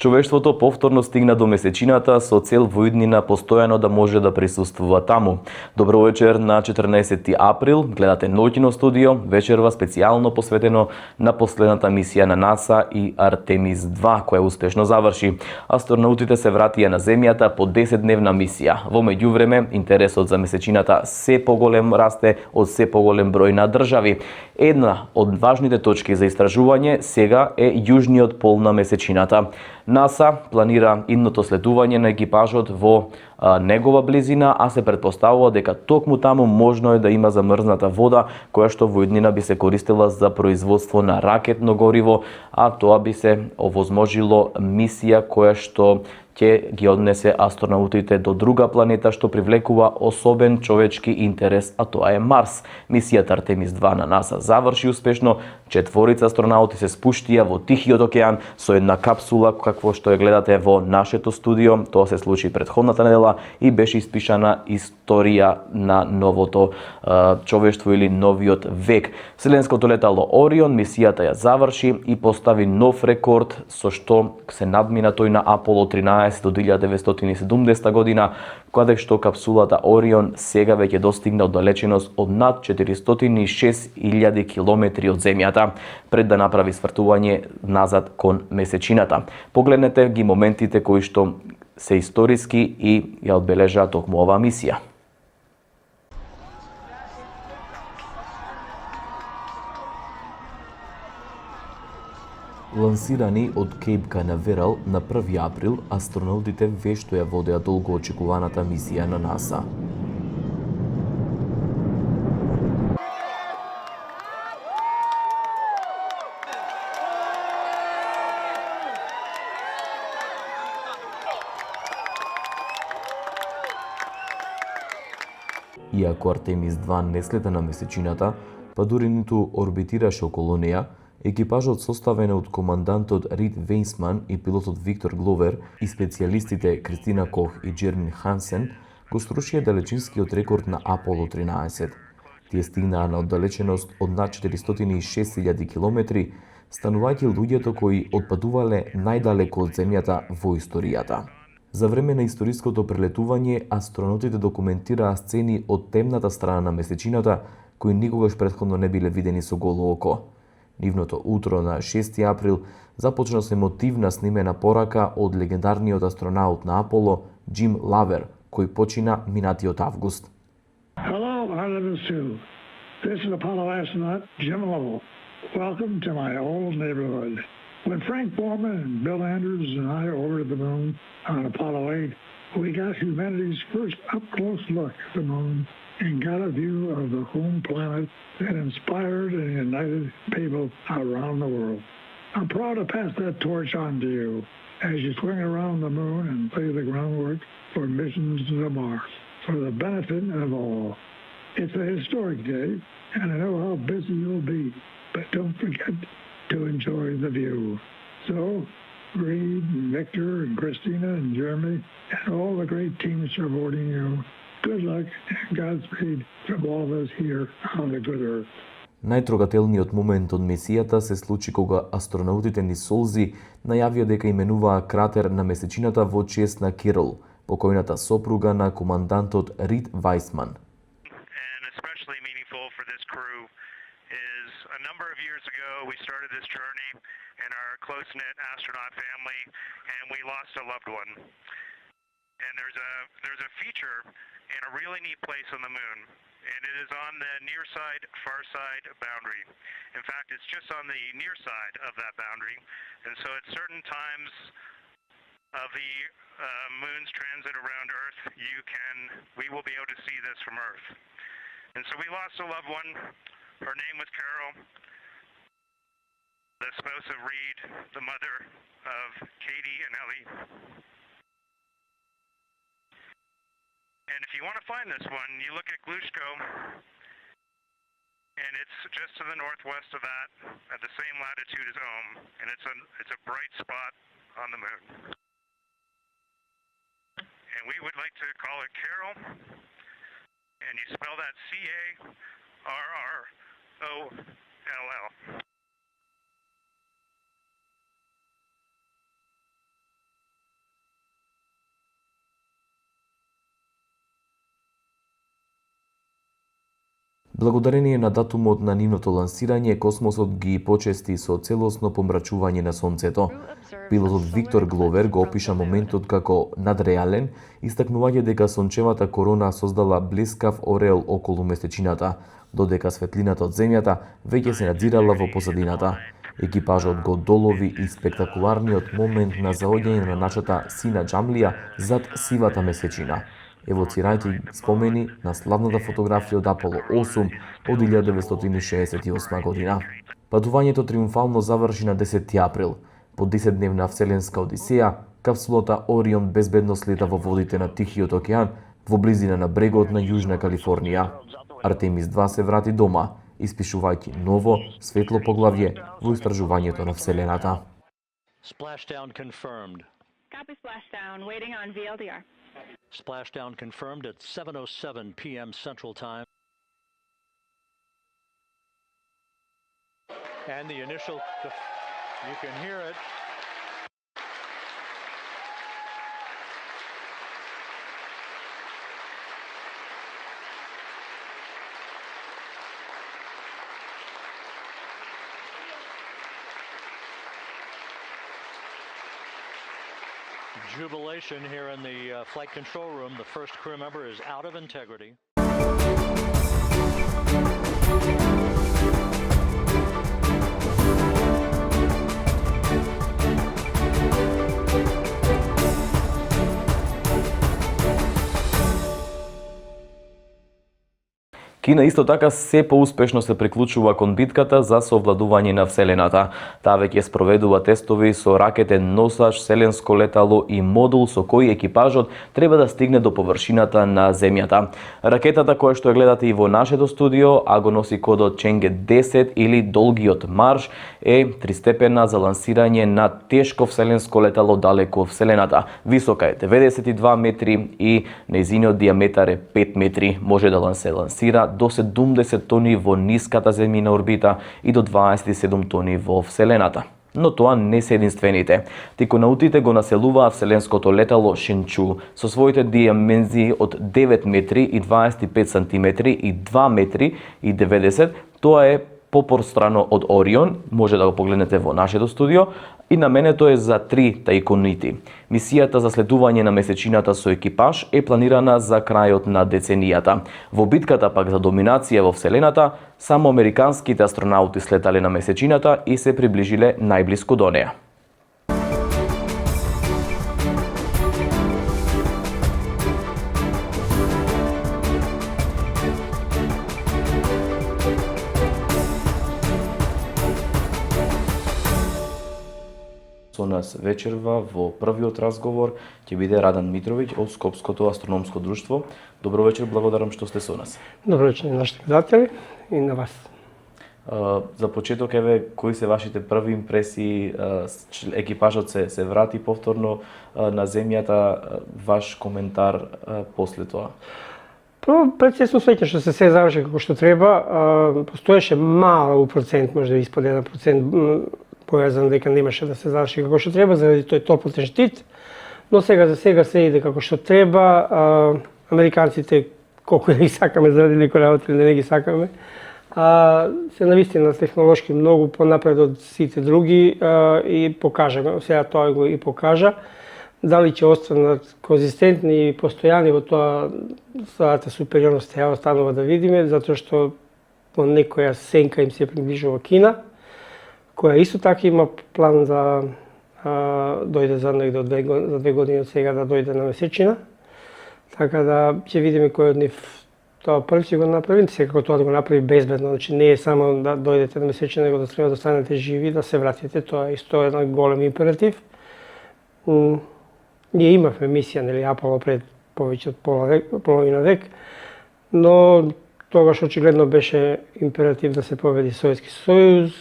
Човештвото повторно стигна до месечината со цел во иднина постојано да може да присуствува таму. Добро вечер на 14 април. Гледате Ноќно студио, вечерва специјално посветено на последната мисија на НАСА и Артемис 2, која успешно заврши. Астронаутите се вратија на Земјата по 10-дневна мисија. Во меѓувреме, интересот за месечината се поголем расте од се поголем број на држави. Една од важните точки за истражување сега е јужниот пол на месечината. НАСА планира идното следување на екипажот во негова близина, а се претпоставува дека токму таму можно е да има замрзната вода, која што во иднина би се користела за производство на ракетно гориво, а тоа би се овозможило мисија која што ќе ги однесе астронаутите до друга планета што привлекува особен човечки интерес, а тоа е Марс. Мисијата Артемис 2 на НАСА заврши успешно. 4 астронаути се спуштија во Тихиот океан со една капсула, какво што ја гледате во нашето студио. Тоа се случи претходната недела и беше испишана историја на новото човештво или новиот век. Вселенското летало Орион мисијата ја заврши и постави нов рекорд со што се надмина тој на Аполо 13 од 1970 година, каде што капсулата Орион сега веќе достигна оддалеченост од над 406.000 километри од Земјата, пред да направи свртување назад кон месечината. Погледнете ги моментите кои што се историски и ја одбележаа токму оваа мисија. Лансирани од Кейп Канаверал на 1 април, астронаутите вешто ја водеа долго очекуваната мисија на НАСА. Иако Артемис 2 не слета на месечината, па дури ниту орбитираше околу неа, екипажот составен од командантот Рид Вејсман и пилотот Виктор Гловер и специјалистите Кристина Кох и Джермин Хансен го струшија далечинскиот рекорд на Аполо 13. Тие стигнаа на оддалеченост од над 406.000 километри, станувајќи луѓето кои отпадувале најдалеку од Земјата во историјата. За време на историското прелетување, астронаутите документираа сцени од темната страна на месечината, кои никогаш претходно не биле видени со голо око. Нивното утро на 6 април започна со емотивна снимена порака од легендарниот астронаут на Аполо, Джим Лавер, кој почина минатиот август. Hello, I live in Sioux. This is Apollo astronaut Jim Lovell. Welcome to my old neighborhood. When Frank Borman and Bill Andrews and I orbited the moon on Apollo 8, we got humanity's first up-close look at the moon and got a view of the home planet that inspired and united people around the world. I'm proud to pass that torch on to you as you swing around the moon and lay the groundwork for missions to Mars for the benefit of all. It's a historic day, and I know how busy you'll be, but don't forget to enjoy the view. So, Reed, and Victor, and Christina, and Jeremy, and all the great teams supporting you, good luck and Godspeed from all of us here on the good earth. Најтрогателниот момент од мисијата се случи кога астронаутите низ солзи најавија дека именуваа кратер на месечината во чест на Кирол, покојната сопруга на командантот Рид Вајсман. Close-knit astronaut family, and we lost a loved one. And there's a feature in a really neat place on the moon, and it is on the near side, far side boundary. In fact, it's just on the near side of that boundary, and so at certain times of the moon's transit around Earth, we will be able to see this from Earth. And so we lost a loved one. Her name was Carol, the spouse of Reed, the mother of Katie and Ellie. And if you want to find this one, you look at Glushko, and it's just to the northwest of that, at the same latitude as Ohm, and it's a bright spot on the moon. And we would like to call it Carol, and you spell that Carroll. Благодарение на датумот на нивното лансирање, космосот ги почести со целосно помрачување на Сонцето. Пилотот Виктор Гловер го опиша моментот како надреален, истакнување дека сончевата корона создала блескав ореол околу месечината, додека светлината од Земјата веќе се надзирала во позадината. Екипажот го долови и спектакуларниот момент на заоѓање на нашата сина Џамлија зад сивата месечина, евоцирајќи спомени на славната фотографија од Аполо 8 од 1968 година. Патувањето триумфално заврши на 10 април. По 10-дневна вселенска одисеја, капсулата Орион безбедно слета во водите на Тихиот океан во близина на брегот на Јужна Калифорнија. Артемис 2 се врати дома, испишувајќи ново, светло поглавје во истражувањето на Вселената. Splashdown confirmed. Copy splashdown, waiting on VLDR. Splashdown confirmed at 7:07 p.m. Central Time. And the initial, you can hear it. Jubilation here in the flight control room. The first crew member is out of integrity. Кина исто така се поуспешно се приклучува кон битката за совладување на Вселената. Таа веќе спроведува тестови со ракетен носач, вселенско летало и модул со кој екипажот треба да стигне до површината на Земјата. Ракетата која што ја гледате и во нашето студио, а го носи кодот Ченге 10 или долгиот марш, е тристепена за лансирање на тешко вселенско летало далеку од Вселената. Висока е 92 метри и нејзиниот диаметар е 5 метри. Може да се лансира до 70 тони во ниската земјина орбита и до 27 тони во Вселената. Но тоа не се единствените. Тиконаутите го населуваат вселенското летало Шенчу со своите димензии од 9 метри и 25 сантиметри и 2 метри и 90. Тоа е попорстрано од Орион, може да го погледнете во нашето студио, и наменето е за 3 таиконити. Мисијата за следување на месечината со екипаж е планирана за крајот на деценијата. Во битката пак за доминација во Вселената, само американските астронаути слетале на месечината и се приближиле најблиску до неа. Со нас вечерва во првиот разговор ќе биде Радан Митровиќ од Скопското астрономско друштво. Добро вечер, благодарам што сте со нас. Добро вечер на нашите гледатели и на вас. За почеток, кои се вашите први импресии? Екипажот се врати повторно на Земјата. Ваш коментар после тоа? Прво, пред се сум среќен што се заврши како што треба. Постоеше мал процент, може да испод 1%, повезан дека немаше да се заврши како што треба заради тој топлотен штит, но сега за сега се иде како што треба. Американците, колку да ги сакаме заради некои работи или не ги сакаме, се навистина технолошки многу понапред од сите други и покажа, сега тоа го и покажа. Дали ќе останат конзистентни и постојани во тоа, својата супериорност ја останува да видиме, затоа што по некоја сенка им се приближува Кина, која исто така има план да дојде за негде за 2 години од сега да дојде на месечина. Така да ќе видиме кој од нив тоа прв ќе го направи, секако тоа да го направи безбедно, значи не е само да дојдете на месечина, него да треба да останете живи, да се вратите, тоа е исто еден голем императив. Ние имавме мисија, нели, Аполо пред повеќе од половина век, но тогаш очигледно беше императив да се победи Советски сојуз,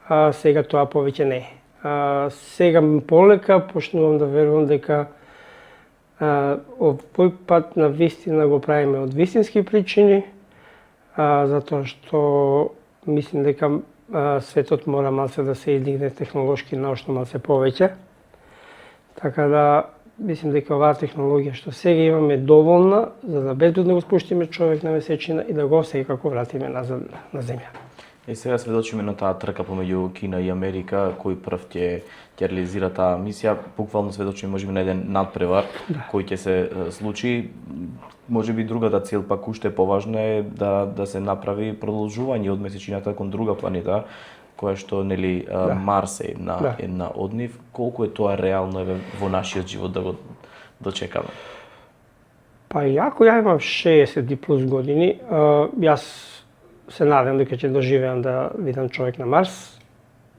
а сега тоа повеќе не е. Сега полека почнувам да верувам дека овој пат на вистина го правиме од вистински причини, затоа што мислим дека светот мора малце да се издигне технолошки, научно малце повеќе. Така да мислим дека оваа технологија што сега имаме доволна за да безбедно го спуштиме човек на месечина и да го секако вратиме назад на земја. И сега сведочиме на таа трка помеѓу Кина и Америка, кој прв ќе реализира таа мисија. Буквално сведочиме можеби на еден надпревар кој ќе се случи. Можеби другата цел пак уште поважна е да се направи продолжување од месечината кон друга планета, која што нели Марс е една од нив. Колку е тоа реално во нашиот живот да го дочекаме? Па ако ја имам 60 и плюс години, јас се надам дека ќе доживеам да видам човек на Марс,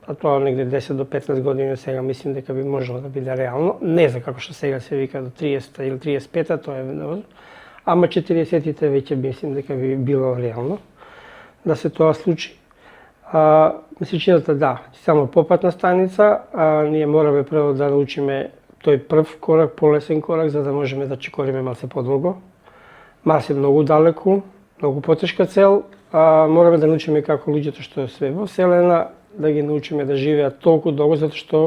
а тоа негде 10 до 15 години сега мислим дека би можело да биде реално. Не за како што сега се вика до 30 или 35-та, тоа е невозможно. Ама 40-тите веќе мислим дека би било реално да се тоа случи. Месечината да, само попатна станица, ние мораме прво да научиме тој прв корак, полесен корак, за да можеме да чекориме малце подолго. Марс е многу далеку, многу потешка цел, мораме да научиме како луѓето што се во Вселена, да ги научиме да живеат толку долго, затоа што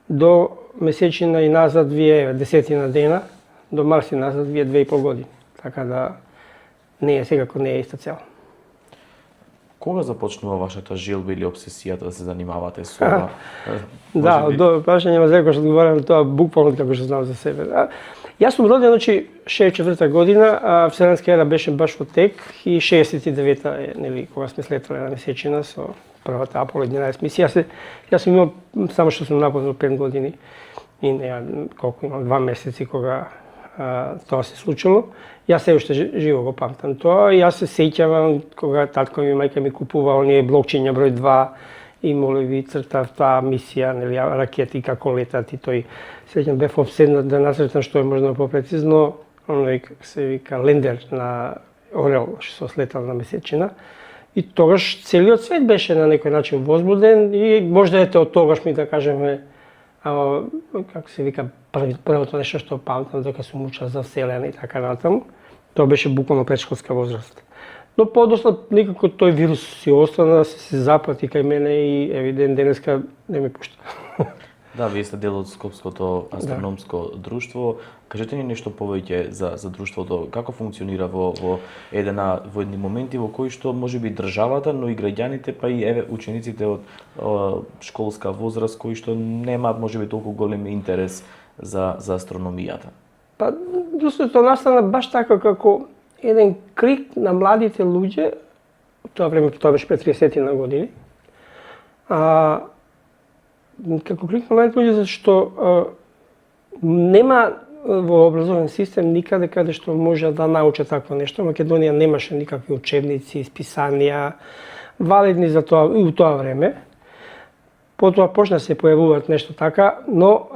до месечина и назад вие 10 дена, до Марс и назад вие 2,5 години. Така да не е секако не е иста цел. Кога започнува вашата желба или обсесијата да се занимавате со ова? Да, до прашање ма зека што одговарам тоа буквално како што знам за себе. Јас сум роден, значи 64-та година, Вселенска ера беше баш во тек и 69-та е, нели, кога сме слетале на месечина со првата Аполо 11 мисија. Јас сум имал само што сум напознал 5 години и не колку имам 2 месеци кога тоа се случило. Јас се уште живо го памтам тоа и јас се сеќавам кога татко ми и мајка ми купува оние блокчиња број 2 и молеви цртав таа мисија, нели, ракети како летат и тој сеќам бев обседнат да нацртам што е можно попрецизно, оној како се вика лендер на Орел што слетал на месечина. И тогаш целиот свет беше на некој начин возбуден и можда ете од тогаш ми да кажеме како се вика првото нешто што памтам дека сум учел за Вселена и така натаму. Тоа беше буквално претшколска возраст. Но подоцна некако тој вирус си остана, се запати кај мене и евиден денеска не ме пушта. Да, вие сте дел од Скопското астрономско друштво. Кажете ни нешто повеќе за друштвото, како функционира во едни моменти во кои што можеби државата, но и граѓаните, па и учениците од школска возраст кои што немаат можеби толку голем интерес за астрономијата. Па друштвото настана баш така како еден крик на младите луѓе, тоа време тоа беше пред 30 на години. Како крик на младите луѓе зашто нема во образовен систем никаде каде што може да научат такво нешто. Македонија немаше никакви учебници, списанија валидни за тоа и у тоа време. Потоа почна се појавуваат нешто така, но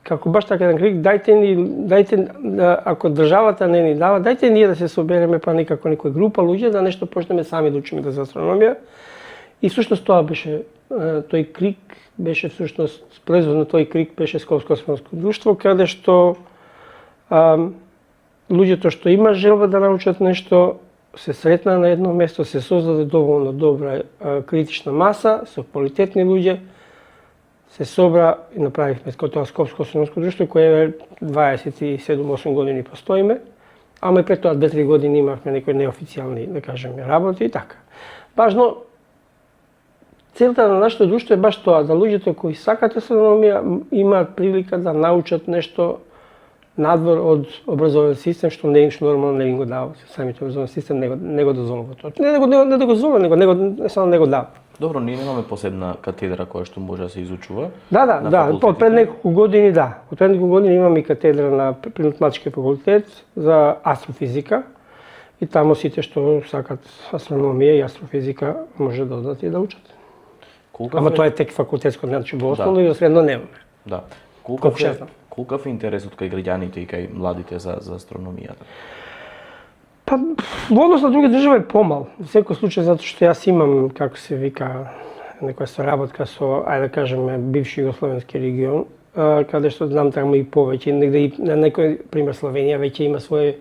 како баш така еден крик, дајте ако државата не ни дава, дајте ние да се собереме па некако некоја група луѓе да нешто почнеме сами да учиме за астрономија. И всушност тоа беше тој крик беше всушност производ на тој крик беше Скопско астрономско друштво, каде што луѓето што има желба да научат нешто се сретна на едно место, се создаде доволно добра критична маса со квалитетни луѓе, се собра и направивме тоа Скопско астрономско друштво кое 27-8 години постоиме, ама и пред тоа 2-3 години имавме некои неофицијални, да кажеме, работи и така. Важно целта на нашето друштво е баш тоа, да луѓето кои сакат астрономија имаат прилика да научат нешто надвор од образовен систем, што не нормално не им го дава. Самите образовен систем не го дозволува тоа. Не да го дозволува, не само не го дава. Добро, ние немаме посебна катедра која што може да се изучува. Да, од пред неколку години да. Од пред неколку години имаме и катедра на Природно-математички факултет за астрофизика. И таму сите што сакат астрономија и астрофизика може да одат и да учат. Ама тоа е тек факултетско, значи во основно и во средно немаме. Да. Колкав е интересот кај граѓаните и кај младите за астрономијата? Па, во однос на други држави е помал. Во секој случај, затоа што јас имам, како се вика, некоја соработка со, ајде да кажеме, бивши југословенски регион, каде што знам таму и повеќе, негде и на некој пример Словенија веќе има свој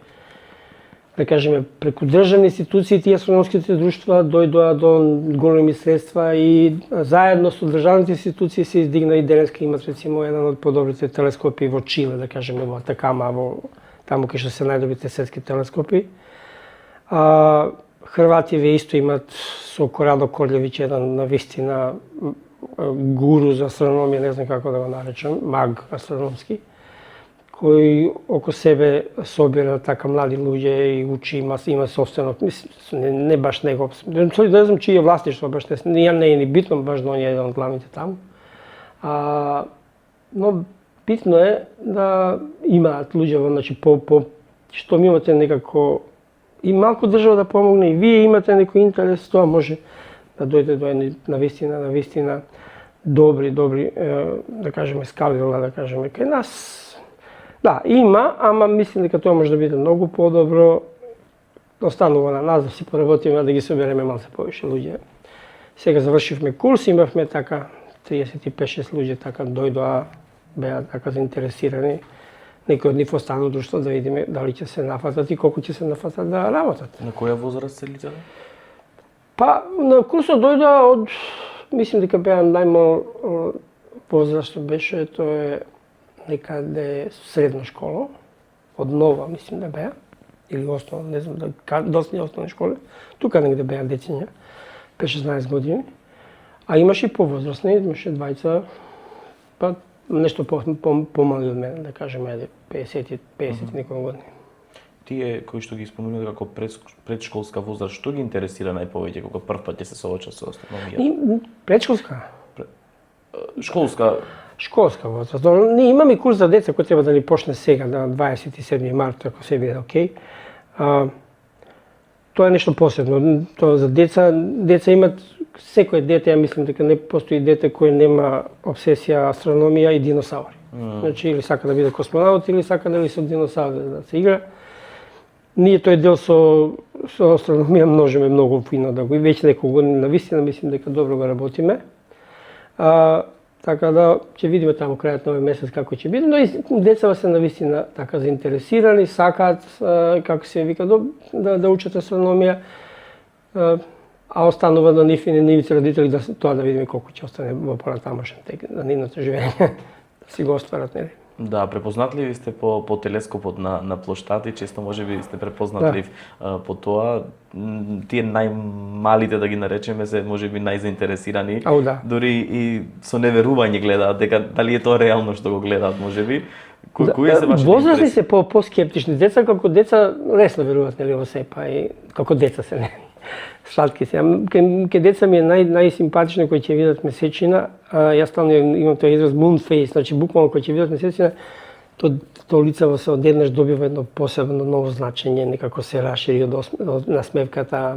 да кажеме, преку државни институции тие астрономските друштва дојдоа до големи средства и заедно со државните институции се издигна и денеска имат рецимо еден од подобрите телескопи во Чиле, да кажеме во Атакама, таму кај што се најдобрите светски телескопи. Хрвативе исто имат со Корадо Корлевиќ еден навистина гуру за астрономија, не знам како да го наречам, маг астрономски, кој око себе собира така млади луѓе и учи, има собствено, не баш него, не знам чие влаштиштво, баш не е ни битно, баш да он е еден од главните таму. Но битно е да имаат луѓе, значи што ми имате некако и малку држава да помогне и вие имате некој интерес, тоа може да дојде до едни навистина добри, да кажеме скалила, да кажеме кај нас. Да, има, ама мислам дека тоа може да биде многу подобро. Останува на нас да си поработиме, да ги собереме малце повише луѓе. Сега завршивме курс, имавме така 35-6 луѓе така дојдоа, беа така заинтересирани. Некои од нив останува друштво да видиме дали ќе се нафатат и колку ќе се нафатат да работат. На која возраст се лицата? Па, на курсот дојдоа од, мислим дека беа најмал возраст што беше, тоа е некаде средна школа, од нова мислим да беа, или основна, не знам, доста основни школи, тука негде беа дециња, 5-16 години, а имаше и повозрастни, имаше двајца, па нешто помали од мене, да кажеме, 50 некои години. Тие кои што ги спомнува како предшколска возраст, што ги интересира најповеќе кога прв пат ќе се соочат со астрономија? Предшколска? Школска возраст. Ние имаме курс за деца кој треба да ни почне сега, на 27 март, ако се биде окей. Тоа е нешто посебно. Тоа за деца имат, секој дете, ја мислам дека не постои дете кој нема обсесија астрономија и диносаури. Значи, или сака да биде космонаут, или сака да со диносаури да се игра. Ние тој дел со астрономија можеме многу фино да го и веќе неколку години навистина мислим дека добро го работиме. Така да ќе видиме таму крајот на овој месец како ќе биде, но и децава се навистина така заинтересирани, сакаат како се вика да учат астрономија, а останува на нив и на нивните родители да тоа да видиме колку ќе остане во понатамошен тек на нивното живење, да си го остварат, нели? Да, препознатливи сте по телескопот на плоштад и често можеби сте препознатлив по тоа. Тие најмалите, да ги наречеме, се можеби најзаинтересирани. Да. Дури и со неверување гледаат дека дали е тоа реално што го гледаат, можеби. Кои се вашите возрастни се по-скептични. Деца како деца лесно веруваат нели во се, па и како деца се не. Сладки се. Ке деца ми е најсимпатично кои ќе видат месечина, јас стално имам тој израз moon face, значи буквално кои ќе видат месечина, то лицево се одеднаш добива едно посебно ново значење, некако се расшири од насмевката.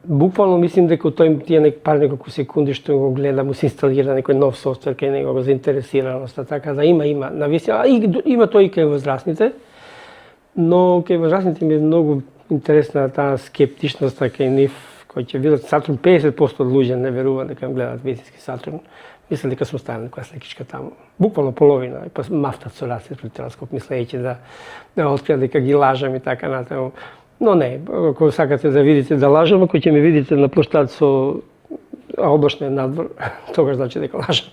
Буквално мислим дека тие пар неколку секунди што го гледа, му се инсталира некој нов софтвер кај него, го заинтересираноста, така да има навистина, има тој и кај возрастните, но кај возрастните ми е многу интересна таа скептичност кај нив, кои ќе видат Сатурн, 50% од луѓе не веруваат дека гледаат вистински Сатурн. Мислам дека сум ставен некоја слекичка таму. Буквално половина, па мафтат со раце пред телескоп, мислејќи да откријат дека ги лажам и така натаму. Но не, ако сакате да видите да лажам, ако ќе ме видите на плоштад со облачен надвор, тогаш значи дека лажам.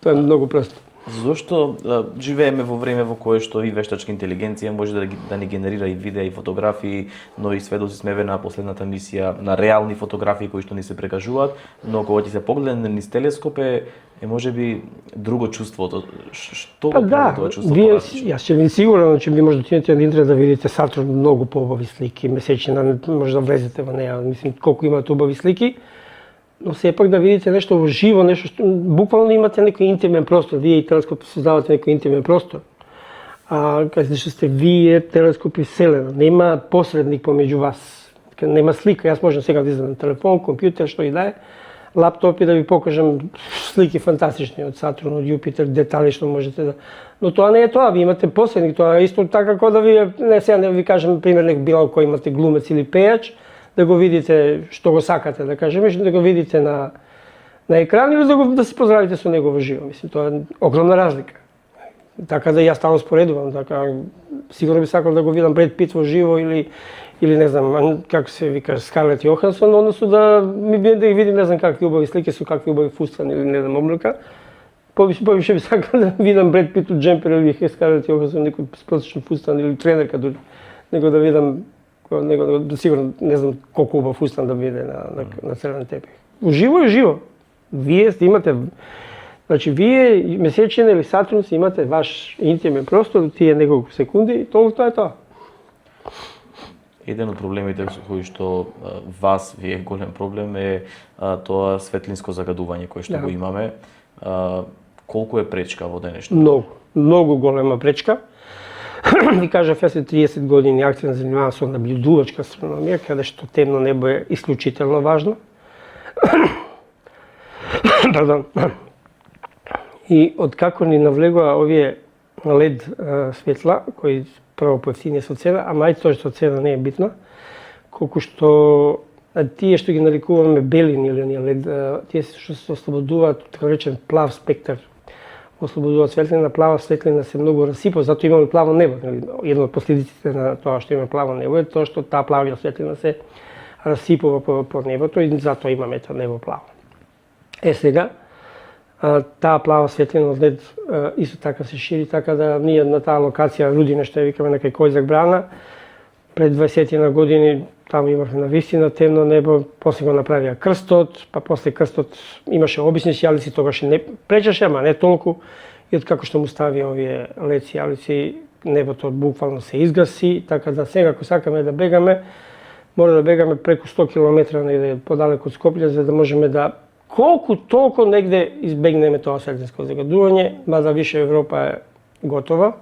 Тоа е многу просто. Зошто живееме во време во кое што и вештачка интелигенција може да ни генерира и видеа и фотографии, но и сведоци сме на последната мисија на реални фотографии кои што ни се прекажуваат, но кога ќе се погледне низ телескоп е можеби друго чувството. Што го прави тоа чувство? Јас ќе ви сигурно, че ви може да отидете на интернет да видите Сатурн многу поубави слики, месечина, може да влезете во неја, мислим колку имаат убави слики. Но сепак да видите нешто во живо, нешто што буквално имате некој интимен простор, вие и телескоп создавате некој интимен простор. Каде што сте вие, телескоп и Вселена, нема посредник помеѓу вас. Нема слика, јас можам сега да излезам на телефон, компјутер, што и да е, лаптоп и да ви покажам слики фантастични од Сатурн, од Јупитер, детали што можете да. Но тоа не е тоа, ви имате посредник, тоа е исто така како да ви сега не ви кажам пример било кој имате глумец или пејач, да го видите што го сакате, да кажеме, да го видите на екран или да си поздравите со него во живо. Мислам, тоа е огромна разлика. Така да јас стално споредувам, така сигурно би сакал да го видам Бред Пит во живо или не знам како се вика Скарлет Јохансон, односно да ги видим не знам какви убави слики со какви убави фустани или не знам облека. Повише би сакал да видам Бред Пит од джемпер или Скарлет Јохансон некој спросечен фустан или тренерка дури, него да видам сигурно не знам колку убав фустан да биде на црвен тепих. Уживо е живо. Вие имате, значи вие месечина или Сатурн имате ваш интимен простор, тие неколку секунди и тоа е тоа. Еден од проблемите со кои што вас ви е голем проблем е тоа светлинско загадување кое што го имаме. Колку е пречка во денешно? Многу голема пречка. Ви кажав, јас 30 години активно занимавам со наблюдувачка астрономија, каде што темно небо е исклучително важно. Пардон. И откако ни навлегува овие LED светла, кои прво поевтинија со цена, ама и тоа што цена не е битна, колку што тие што ги нарекуваме белини или оние LED, тие што се ослободуваат од така речен плав спектар, ослободуваат светлина, плава светлина се многу расипа, затоа имаме плаво небо. Една од последиците на тоа што имаме плаво небо е тоа што таа плава светлина се расипува по небото и затоа имаме тоа небо плаво. Сега, таа плава светлина од LED исто така се шири, така да ние на таа локација Рудине, што ја викаме на кај Којзак брана, пред 20 на години таму имавме навистина темно небо, после го направија крстот, па после крстот имаше обични сијалици, тогаш не пречеше, ама не толку. И откако што му ставија овие LED сијалици, небото буквално се изгаси, така да сега ако сакаме да бегаме, мора да бегаме преку 100 км негде подалеку од Скопје, за да можеме да колку толку негде избегнеме тоа светлинско загадување, мада више Европа е готова.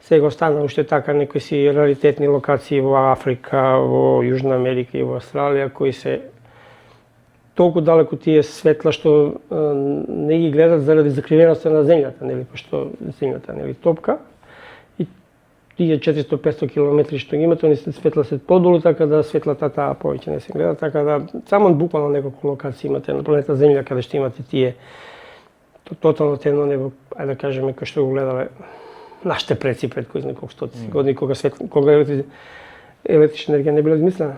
Сега остана уште така некои си раритетни локации во Африка, во Јужна Америка и во Австралија, кои се толку далеку тие светла што не ги гледат заради закривеноста на земјата, нели, пошто земјата нели топка. И тие 400-500 километри што ги имат, они се светла се подолу, така да светлата таа повеќе не се гледа, така да само буквално неколку локации имате на планета Земја каде што имате тие тотално темно небо, ајде да кажеме кој што го гледале нашите предци пред кои неколку стотици години, кога електрична енергија не била измислена.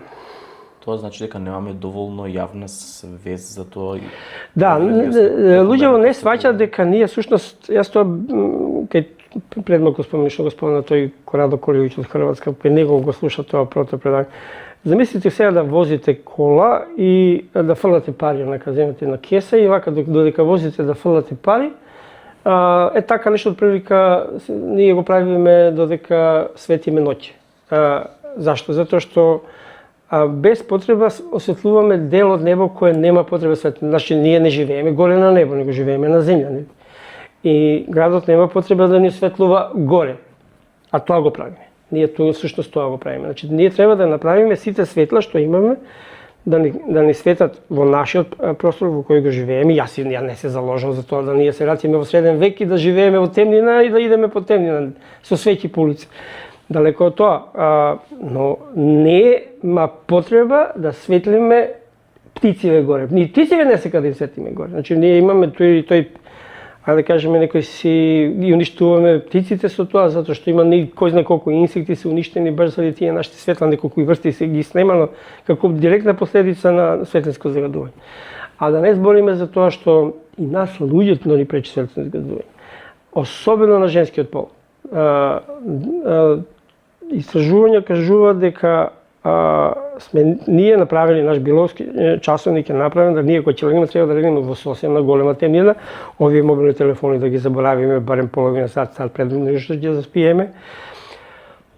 Тоа значи дека немаме доволно јавна свест за тоа. Да, луѓето не сваќаат дека ние всушност, јас тоа кај пред малку што го спомена тој Корадо Колевиќ од Хрватска, при него го слуша тоа прото предавање. Замислите сега да возите кола и да фрлате пари, онака земете на кеса и вака додека возите да фрлате пари, е така нешто отприлика ние го правиме додека светиме ноќе. Зашто? Затоа што без потреба осветлуваме дел од небо кој нема потреба светлина. Значи ние не живееме горе на небо, него живееме на земја. И градот нема потреба да ни осветлува горе. А тоа го правиме. Ние всушност тоа го правиме. Значи ние треба да направиме сите светла што имаме да ни светат во нашиот простор во кој го живееме. Јас не се заложам за тоа да ние се вратиме во среден век и да живееме во темнина и да идеме по темнина со свети по улица. Далеко од тоа, но нема потреба да светлиме птициве горе. Ни птициве не се каде светиме горе. Значи ние имаме тој ајде да кажеме некои си ги уништуваме птиците со тоа затоа што има кој знае колку инсекти се уништени баш заради тие нашите светла, неколку врсти се ги снемано како директна последица на светлинско загадување. А да не збориме за тоа што и нас луѓето ни пречи светлинско загадување. Особено на женскиот пол. Истражувања кажуваат дека сме ние направени наш биловски часовник е направен да ние кои ќе легнеме треба да легнеме во сосема голема темнина, овие мобилни телефони да ги заборавиме барем половина сат пред него што ќе заспиеме.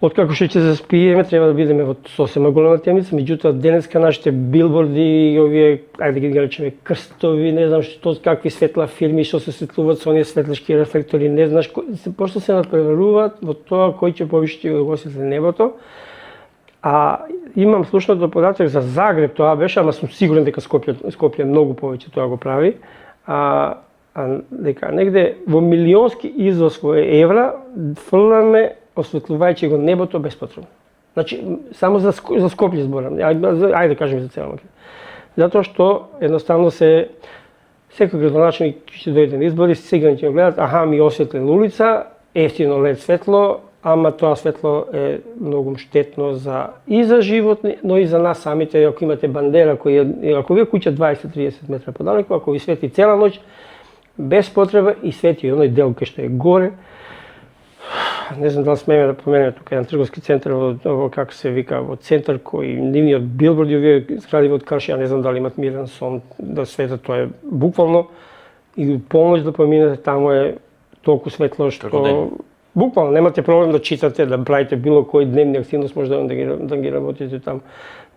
Откако што ќе заспиеме треба да бидеме во сосема голема темница, меѓутоа денеска нашите билборди и овие ајде да ги речеме крстови, не знам што какви светла фирми што се светлуваат со оние светлешки рефлектори, не знаеш пошто се надпреваруваат во тоа кој ќе повише да го осветли небото. Имам слушнато податок за Загреб, тоа беше, ама сум сигурен дека Скопје многу повеќе тоа го прави. Дека негде во милионски износ во евра фрламе осветлувајќи го небото беспотребно. Значи, само за Скопје зборам, ајде да кажем за цела Македонија. Затоа што едноставно секој градоначелник ќе дојде на избори, сега ќе го гледат, ми осветлена улица, ефтино LED светло, ама тоа светло е многу штетно и за животни, но и за нас самите. Ако имате бандера ако ви куќа 20-30 метра подалеку, ако ви свети цела ноќ без потреба и свети и оној дел кој што е горе. Не знам дали смееме да поменеме тука еден трговски центар во како се вика, во центар кој нивниот билборди овие згради од Каршија, не знам дали имат мирен сон да светат, тоа е буквално и полноќ да поминете таму е толку светло што буквално немате проблем да читате, да правите било кој дневни активност, може да ги работите таму.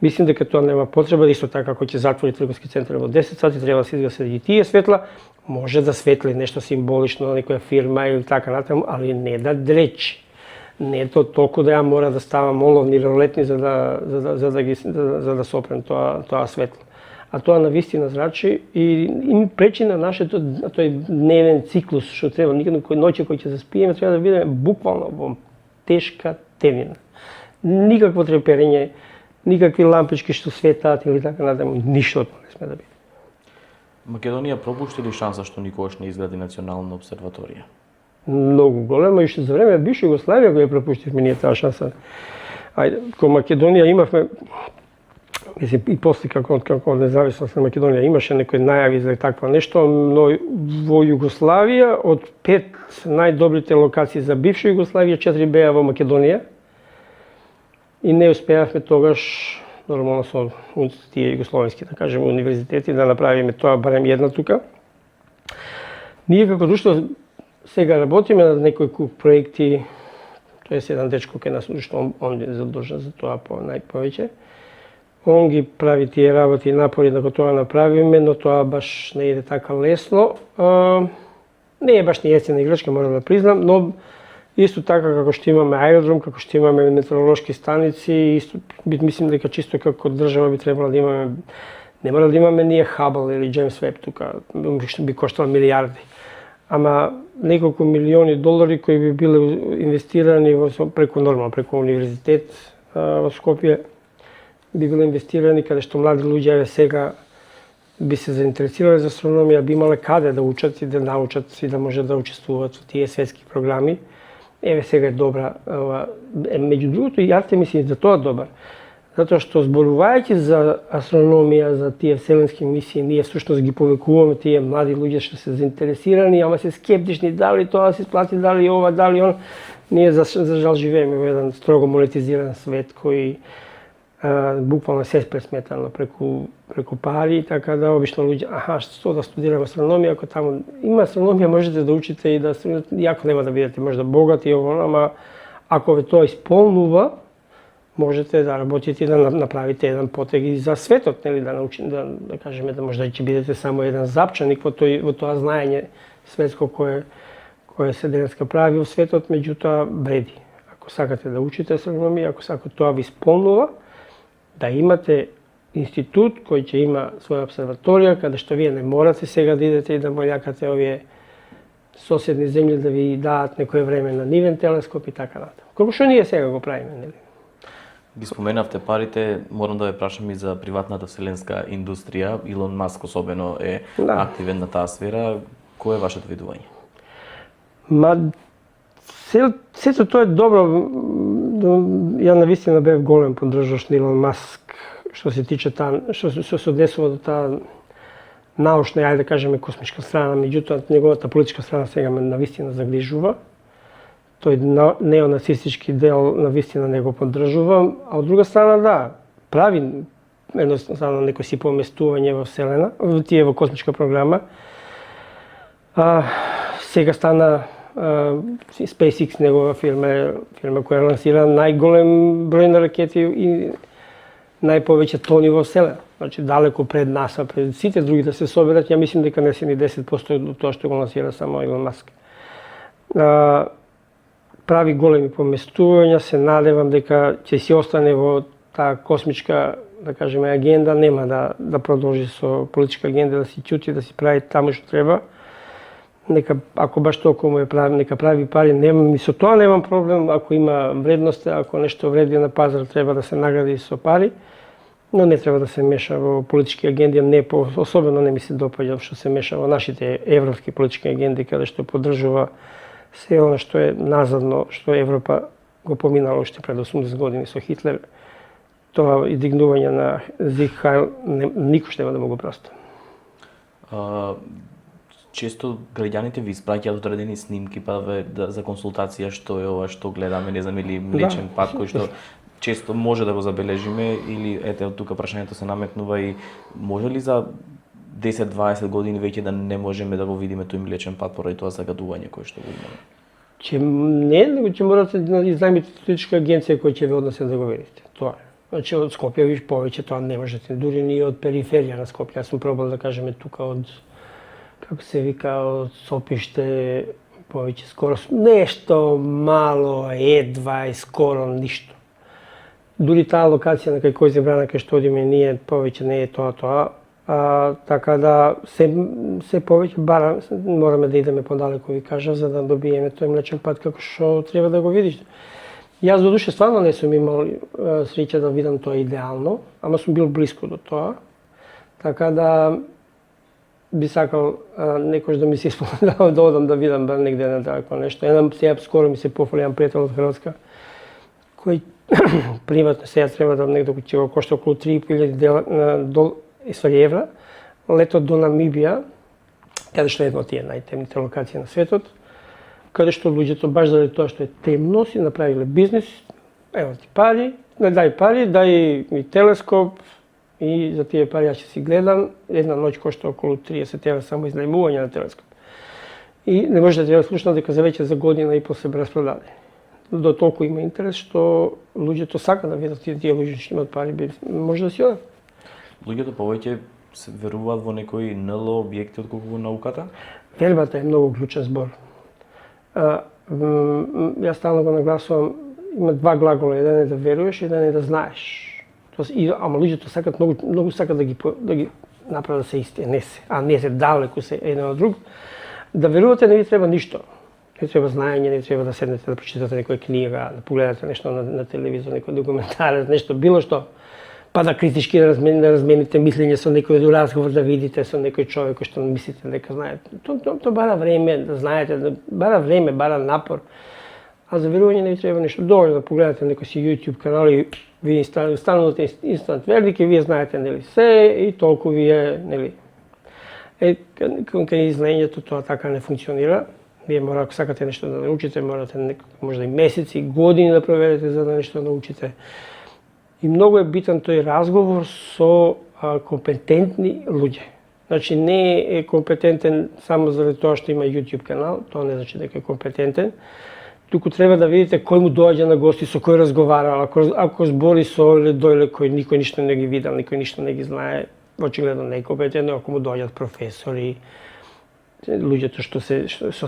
Мислим дека тоа нема потреба, исто така ако ќе затвори трговски центар во 10 сати, треба да се изгаси и тие светла, може да светли нешто символично на некоја фирма или така натаму, али не да дречи. Не е тоа толку да ја мора да ставам оловни или ролетни за да сопрем тоа светло. А тоа навистина зрачи и им пречи на нашето тој дневен циклус што треба никаде кој ноќе кој ќе заспиеме треба да бидеме буквално во тешка темнина. Никакво треперење, никакви лампички што светаат или така натаму, ништо од тоа не сме да биде. Македонија пропушти ли шанса што никогаш не изгради национална обсерваторија? Многу голема и што за време бивша Југославија го ја пропуштивме ние таа шанса. Ајде, кога Македонија имавме и после како независност на Македонија имаше некои најави за такво нешто, но во Југославија од 5 најдобрите локации за бивша Југославија 4 беа во Македонија и не успеавме тогаш нормално со тие југословенски, да кажеме, универзитети да направиме тоа барем една тука. Ние како друштво сега работиме на некои куп проекти, тоа е еден дечко кај нас, што он е задолжен за тоа најповеќе. Он ги прави тие работи и напори да го тоа направиме, но тоа баш не иде така лесно. Не е баш ни ефтина играчка, морам да признам, но исто така како што имаме аеродром, како што имаме метеоролошки станици, исто мислим дека чисто како држава би требало да имаме, не мора да имаме ние Хабл или Джеймс Веб тука, што би коштало милиарди. Ама неколку милиони долари кои би биле инвестирани преку универзитет во Скопје, би биле инвестирани каде што млади луѓе сега би се заинтересирале за астрономија, би имале каде да учат и да научат и да може да учествуваат во тие светски програми. Еве сега е добра, меѓу другото и Артемис е за тоа добар. Затоа што зборувајќи за астрономија, за тие вселенски мисии, ние всушност ги повекуваме тие млади луѓе што се заинтересирани, ама се скептични дали тоа се исплати, дали ова, дали он. Ние за жал живееме во еден строго монетизиран свет кој буквално се пресметано преку пари, така да обично луѓе, што да студирам астрономија, ако таму има астрономија можете да учите и да иако нема да бидете можда богати и ово, ама ако ве тоа исполнува, можете да работите и да направите еден потег и за светот, нели, да научите, да кажеме да можда ќе бидете само еден запчаник во тоа знаење светско кое се денеска прави во светот, меѓутоа бреди. Ако сакате да учите астрономија, ако тоа ви исполнува, да имате институт кој ќе има своја обсерваторија, каде што вие не морате сега да идете и да мојакате овие соседни земји да ви дадат некое време на нивен телескоп и така натаму. Како што ние сега го правиме, нели? Ги споменавте парите, морам да ве прашам и за приватната вселенска индустрија. Илон Маск особено е активен на таа сфера. Кој е вашето видување? Сето тоа е добро. Ја навистина бев голем поддржувач на Илон Маск што се тиче што се однесува до таа научна, ајде да кажеме космичка страна, меѓутоа неговата политичка страна сега ме навистина загрижува. Тој неонацистички дел навистина не го поддржувам, а од друга страна да, прави едноставно некој си поместување во Вселена, тие во космичка програма. Сега стана SpaceX, негова фирма која лансира најголем број на ракети и најповеќе тони во Вселена. Значи далеко пред НАСА, пред сите други да се соберат, ја мислим дека не се ни 10% од тоа што го лансира само Илон Маск. Прави големи поместувања, се надевам дека ќе си остане во таа космичка, да кажеме, агенда, нема да продолжи со политичка агенда, да си ќути, да си прави таму што треба. Нека, ако баш толку му прави, нека прави пари, и со тоа немам проблем, ако има вредност, ако нешто вреди на пазар, треба да се награди со пари, но не треба да се меша во политички агенди, особено не ми се допаѓа што се меша во нашите европски политички агенди, каде што поддржува се она што е назадно, што Европа го поминала уште пред 80 години со Хитлер, тоа и дигнување на Зиг Хайл никош нема да му го прости. Често граѓаните ви испраќаат одредени снимки за консултација што е ова што гледаме, не знам, или Млечен пат кој што често може да го забележиме, или ете од тука прашањето се наметнува и може ли за 10-20 години веќе да не можеме да го видиме тој Млечен пат поради тоа загадување кое што го имаме? Че не, него ќе морате да изнајмите туристичка агенција која ќе ве однесе да го видите. Тоа е. Значи од Скопје виж повеќе тоа не можете, дури ни од периферија на Скопје. Јас сум пробал да кажеме тука од, како се вика, од Сопиште, повеќе скоро нешто мало, едва и скоро ништо. Дури таа локација на кај кој Зебрана кај што одиме ние повеќе не е тоа. Така да се повеќе бара мораме да идеме подалеку, ви кажав, за да добиеме тој Млечен пат како што треба да го видиш. Јас до душе стварно не сум имал среќа да видам тоа идеално, ама сум бил блиско до тоа. Така да би сакал некош да ми се исполни да одам да видам негде на тако нешто. Сега скоро ми се пофали еден пријател од Хрватска кој приватно сега треба да негде ќе го кошта околу 3.000 евра, летот до Намибија, каде што е една од тие најтемните локации на светот, каде што луѓето баш заради тоа што е темно си направиле бизнис, ево ти пари, дај пари, дај ми телескоп и за тие пари јас ќе си гледам, една ноќ кошта околу 30 евра само изнајмување на телескоп. И не може да ја слушна дека за веќе за година и после бе распродаде. До толку има интерес што луѓето сака да видат тие луѓе што имаат пари, може да си одат. Луѓето повеќе се веруваат во некои НЛО објекти отколку во науката? Вербата е многу клучен збор. Јас стално го нагласувам, има два глагола, еден е да веруваш, еден е да знаеш. Ама луѓето сакат многу сакат да ги направат да се исти, не се далеку се еден од друг. Да верувате не ви треба ништо. Не треба знаење, не треба да седнете да прочитате некоја книга, да погледате нешто на телевизор, некој документарец, нешто било што. Па да критички да размените мислење со некој разговор, да видите со некој човек кој што мислите дека знаете. Тоа бара време, да знаете, бара време, бара напор. А за верување не ви треба нешто. Доволно да погледате некој си YouTube канал и ви станувате инстант верник и вие знаете нели се и толку вие нели. Кај знаењето тоа така не функционира. Вие мора, ако сакате нешто да научите, морате можда и месеци, години да проведете за да нешто да научите. И многу е битен тој разговор со компетентни луѓе. Значи не е компетентен само заради тоа што има YouTube канал, тоа не значи дека е компетентен. Туку треба да видите кој му доаѓа на гости, со кој разговара, ако збори со или дојле кој никој ништо не ги видел, никој ништо не ги знае, очигледно не е компетентен, ако му доаѓаат професори, луѓето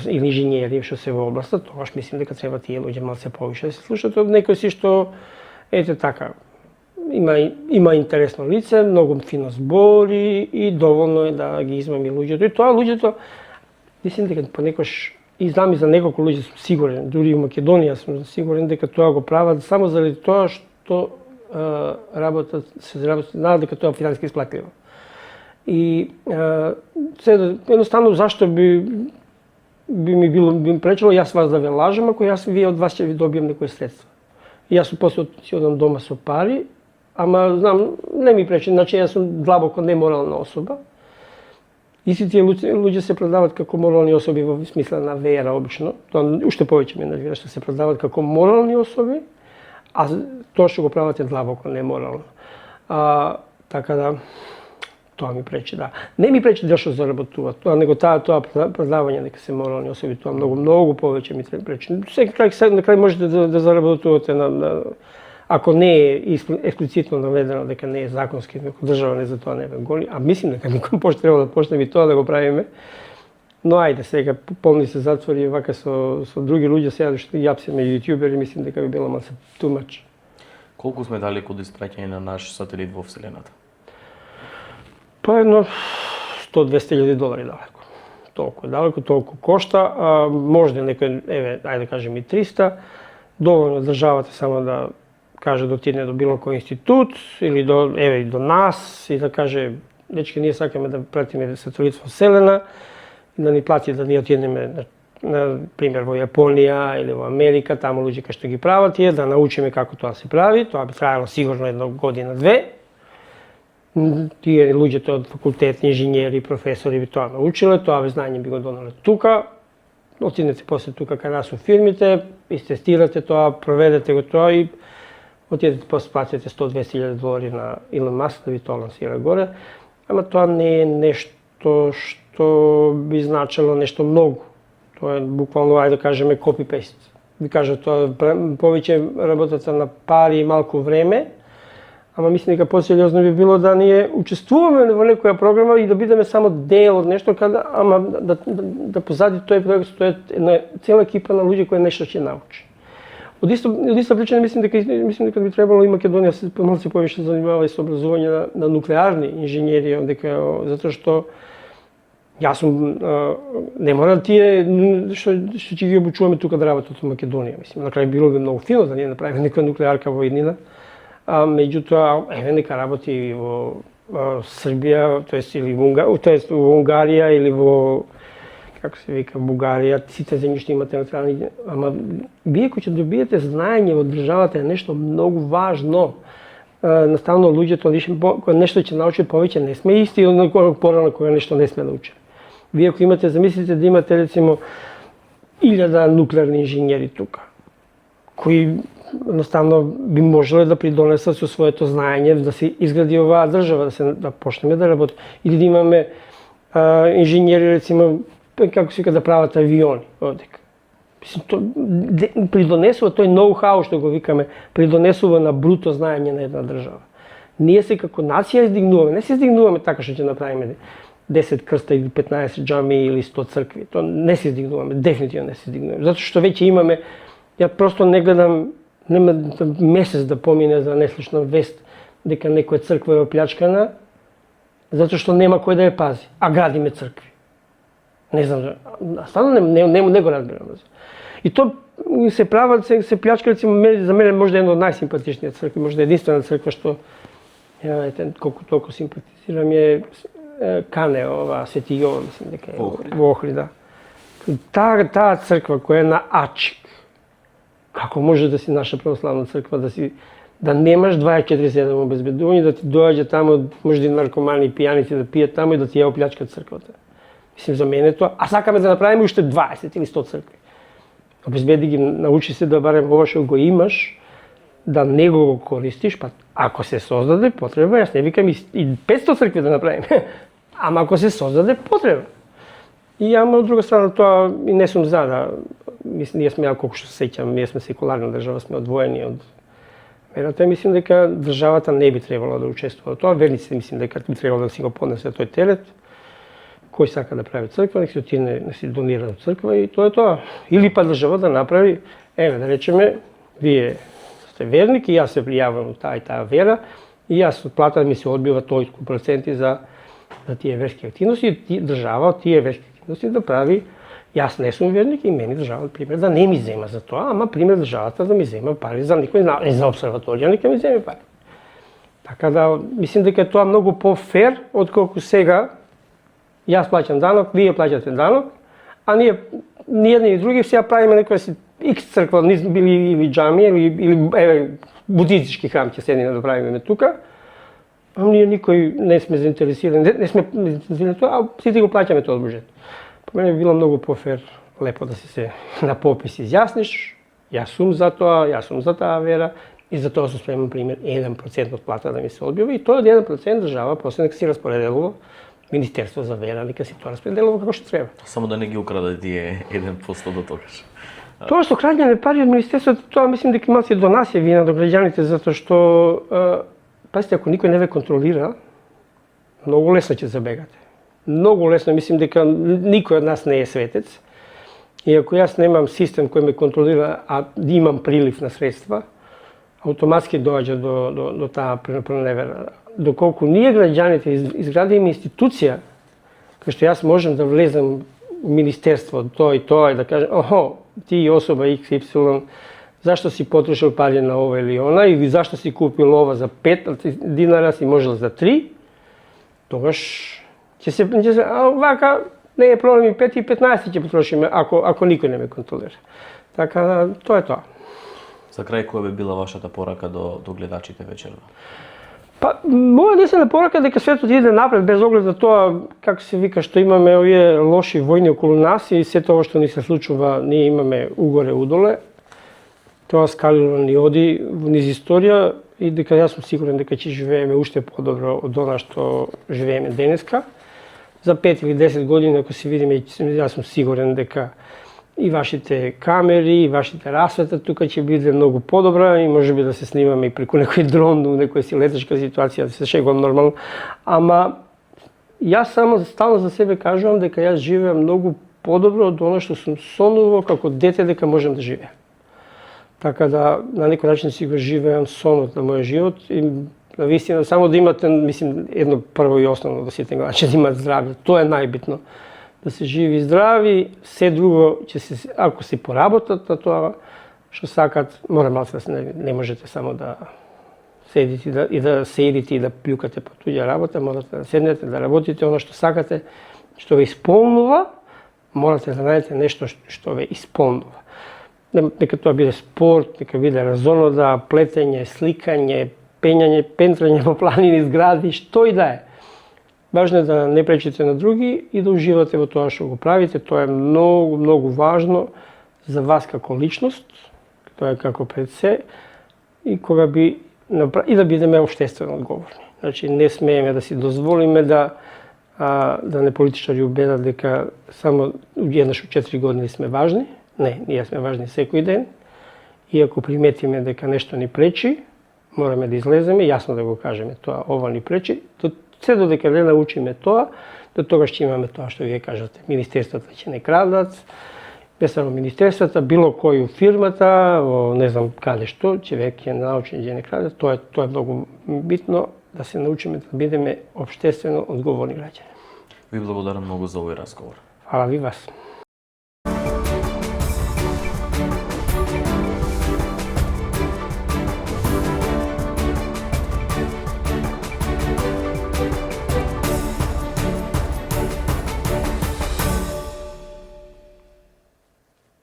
или инженери што се во областа, тогаш мислим дека треба тие луѓе малце повише да се слушат од некој си што ете така. Има интересно лице, многу фино збори и доволно е да ги измами луѓето. И тоа луѓето, мислим дека понекош и знам и за неколку луѓе сум сигурен, дури и во Македонија сум сигурен дека тоа го прават само заради тоа што знаат дека тоа финансиски исплатливо. И едноставно зашто би ми пречело јас вас да ве лажам, ако вие од вас ќе ви добијам некои средства. И јас после си одам дома со пари, ама знам, не ми пречи, значи јас сум длабоко неморална особа. И си тие луѓе се продават како морални особи во смисла на вера обично. Тоа уште повеќе ме навира што се продават како морални особи, а тоа што го прават е длабоко неморално. Така да тоа ми пречи, да. Не ми пречи да што заработуваат, тоа него тоа продавање дека се морални особи, тоа многу повеќе ми пречи. На крај можете да заработувате ако не е експлицитно наведено дека не е законски, дека држава не за тоа не бе голи, а мислим дека никој пошто треба да почнеме и тоа да го правиме. Но ајде сега полни се затвори вака со други луѓе сега што јапсиме јутјубери, мислим дека би било малку too much. Колку сме далеку од испраќање на наш сателит во вселената? Па едно $100-200 далеко. Толку е далеко, толку кошта, можда некој, ајде да кажем и 300, доволно државата само да каже да отиде до било кој институт или до нас и да каже дечки ние сакаме да пратиме сателит во вселена и да ни плати да ние отидеме на пример во Јапонија или во Америка, таму луѓе кои што ги прават тие, да научиме како тоа се прави. Тоа би траело сигурно една година-две. Тие луѓето од факултет, инженери, професори би тоа научиле, тоа знање би го донеле тука. Отидете после тука кај нас у фирмите, истестирате тоа, проведете го тоа и отидете после платите $100-200,000 на Илон Маск да ви тоа лансира горе. Ама тоа не е нешто што би значило нешто многу. Тоа е буквално, ајде да кажеме, copy-paste. Ви кажа тоа повеќе работата на пари и малку време, ама мислам дека посериозно би било да ние учествуваме во некоја програма и да бидеме само дел од нешто, ама да позади тој проект стои една цела екипа на луѓе кои нешто ќе научи. Од иста причина мислам дека би требало и Македонија се малку повеќе занимава и со образување на нуклеарни инженери, затоа што јас сум не мора тие што ќе ги обучуваме тука да работат во Македонија, мислам на крај било би многу фино да ние направиме некоја нуклеарка во иднина. Меѓутоа еве нека работи и во Србија, тоест или во Унгарија или во како се вика Бугарија, сите земји што имате неутрални, ама вие кои ќе добиете знаење во државата е нешто многу важно. Наставно луѓето кога нешто ќе научи повеќе не сме исти од порано кога нешто не сме научили. Вие ако имате, замислите да имате рецимо 1000 нуклеарни инженери тука, кои едноставно би можеле да придонесат со своето знаење да се изгради оваа држава, да почнеме да работи. Или да имаме инженери, рецимо, како се вика, да прават авиони одека. Придонесува тој ноу-хау што го викаме, придонесува на бруто знаење на една држава. Ние се како нација издигнуваме, не се издигнуваме така што ќе направиме 10 крста или 15 џами или 100 цркви. Тоа не се издигнуваме, дефинитивно не се издигнуваме. Затоа што веќе имаме, ја просто не гледам, нема месец да помине за неслушна вест дека некоја црква е оплячкана, затоа што нема кој да ја пази, а градиме цркви. Не знам, стварно не го разбирам. И то се прават, се плячка, рецимо, за мене може една од најсимпатичниот цркви, може единствена црква што колку толку симпатизирам е Кане, ова Свети Јован, мислам дека е во Охрид. Таа црква која е на Ачик, како може да си наша православна црква, да немаш 24/7 обезбедување, да ти доаѓа таму, може да наркомани и пијаници да пијат таму и да ти ја оплячкат црквата. Мислим, за мене тоа, а сакаме да направиме уште 20 или 100 цркви. Обезбеди ги, научи се да барем ова што го имаш, да не го користиш, па ако се создаде потреба, јас не викам и 500 цркви да направиме, ама ако се создаде потреба. И ама од друга страна тоа и не сум за да, ние сме, колку што се сеќам, ние сме секуларна држава, сме одвоени од верата, мислим дека државата не би требало да учествува во тоа, верниците мислим дека би требало да си го поднесе тој терет. Кој сака да прави црква, нека си отиде да си донира од црква и тоа е тоа. Или па држава да направи, еве да речеме, вие сте верник и јас се пријавам од таа и таа вера и јас од плата ми се одбива толку проценти за тие верски активности и држава од тие верски активности да прави. Јас не сум верник и мене држава, пример, да не ми зема за тоа, ама пример државата да ми зема пари за никој за обсерваторија, нека ми земе пари. Така да, мислим дека е тоа многу по-фер отколку сега. Јас плаќам данок, вие плаќате данок, а ние едни и други сега правиме некоја си X црква, били или џами, или еве буддистички храм ќе седиме да правиме тука. А ние никој не сме заинтересирани, не сме заинтересирани тоа, а сите го плаќаме тоа од буџет. По мене би било многу пофер, лепо да си се на попис изјасниш, јас сум за тоа, јас сум за таа вера и за тоа сум спремен пример 1% од плата да ми се одбива и тоа од 1% држава после нека си распоределува. Министерство за вера, нека си тоа распределува како што треба. Само да не ги украде тие 1% до тогаш. Тоа што крадење пари од министерството, тоа мислим дека има си донација вина до граѓаните, затоа што пазите, ако никој не ве контролира, многу лесно ќе забегате. Многу лесно, мислим дека никој од нас не е светец. И ако јас немам систем кој ме контролира, а имам прилив на средства, автоматски доаѓа до таа преневера. Доколку ние граѓаните изградиме институција, кај што јас можам да влезам у министерство тоа и тоа и да кажам, ти особа XY, зашто си потрошил пари на ова или она, или зашто си купил ова за 5 динара, си можел за 3, тогаш ќе се вака Не е проблем и 5 и 15 ќе потрошиме ако никој не ме контролира. Така тоа е тоа. За крај, која би била вашата порака до гледачите вечерва? Па, моја единствена порака дека светот иде напред без оглед на тоа, како се вика, што имаме овие лоши војни околу нас и сето ова што ни се случува, ние имаме угоре удоле. Тоа скалило ни оди низ историја и дека јас сум сигурен дека ќе живееме уште подобро од она што живееме денеска. За 5 или 10 години, ако се видиме, јас сум сигурен дека и вашите камери, и вашите расвета тука ќе биде многу подобра и можеби да се снимаме и преку некој дрон, некоја си летачка ситуација, да се шегувам нормално. Ама јас само стално за себе кажувам дека јас живеам многу подобро од она што сум сонувал како дете дека можам да живеам. Така да на некој начин си го живеам сонот на мојот живот и навистина само да имате, мислим, едно прво и основно да сите гледачи да имат здравје. Тоа е најбитно. Да се живи здрави, се друго ќе се ако се поработат на тоа што сакат, мора малку да се не можете само да седите и да седите и да плюкате по туѓа работа, морате да седнете, да работите она што сакате, што ве исполнува, морате да најдете нешто што ве исполнува. Нека тоа биде спорт, нека биде разонода, плетење, сликање, пењање, пентрање по планини, згради, што и да е. Важно е да не пречите на други и да уживате во тоа што го правите. Тоа е многу, многу важно за вас како личност, тоа е како пред се, и кога би и да бидеме општествено одговорни. Значи не смееме да си дозволиме да не политичари убедат дека само еднаш у 4 години сме важни. Не, ние сме важни секој ден. И ако приметиме дека нешто ни пречи, мораме да излеземе, јасно да го кажеме тоа, ова ни пречи. Се додека не научиме тоа, до тогаш ќе имаме тоа што вие кажате. Министерствата ќе не крадат, не само министерствата, било кој у фирмата, не знам каде што, ќе веќе научи ќе не крадат. Тоа е многу битно да се научиме да бидеме општествено одговорни граѓани. Ви благодарам многу за овој разговор. Фала ви вас.